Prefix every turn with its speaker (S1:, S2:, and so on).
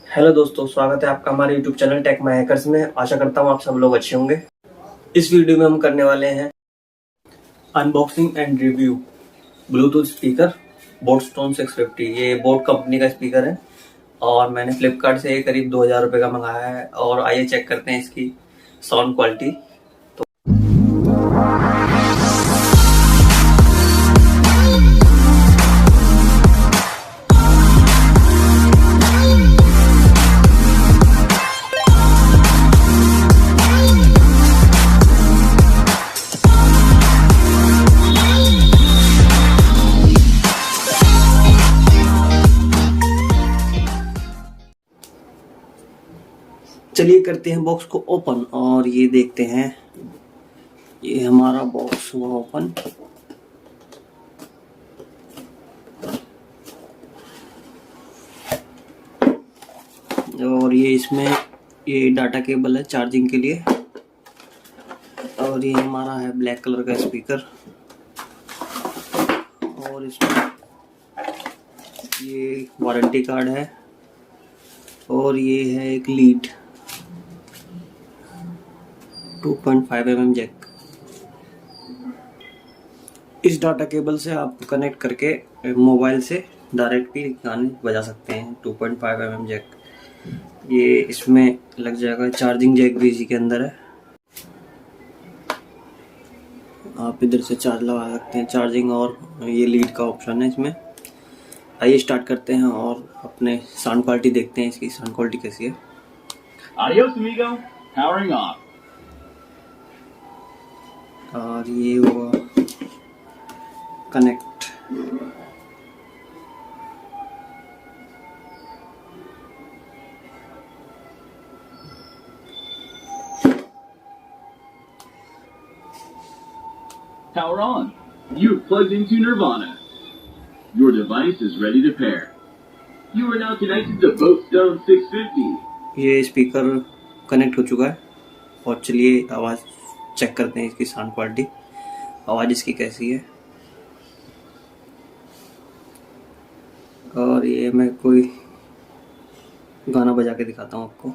S1: Hello दोस्तों, स्वागत है आपका हमारे YouTube channel Tech My Hackers में। आशा करता हूँ आप सब लोग अच्छे होंगे। इस वीडियो में हम करने वाले हैं unboxing and review Bluetooth speaker boat stone 650। ये बोट कंपनी का स्पीकर है और मैंने फ्लिपकार्ट से करीब 2000 रुपये का मंगाया है। और आइए चेक करते हैं इसकी साउंड क्वालिटी। चलिए करते हैं बॉक्स को ओपन और ये देखते हैं। ये हमारा बॉक्स हुआ ओपन। और ये इसमें ये डाटा केबल है चार्जिंग के लिए। और ये हमारा है ब्लैक कलर का स्पीकर। और इसमें ये वारंटी कार्ड है। और ये है एक लीड 2.5 mm जैक। इस डाटा केबल से आप कनेक्ट करके मोबाइल से डायरेक्ट भी गाने बजा सकते हैं। 2.5 mm जैक ये इसमें लग जाएगा। चार्जिंग जैक भी इसी के अंदर है। आप इधर से चार्ज लगा सकते हैं। चार्जिंग और ये लीड का ऑप्शन है इसमें। आइए स्टार्ट करते हैं और अपने साउंड क्वालिटी देखते हैं। इसकी साउंड क्वालिटी कैसी है।
S2: Adios, amigo. Powering off.
S1: और ये हुआ connect.
S2: Power on. You've plugged into Nirvana. Your device is ready to pair. You are now connected to Boatstone 650.
S1: ये स्पीकर कनेक्ट हो चुका है। और चलिए आवाज़ चेक करते हैं इसकी साउंड क्वालिटी। आवाज़ इसकी कैसी है। और ये मैं कोई गाना बजा के दिखाता हूँ आपको।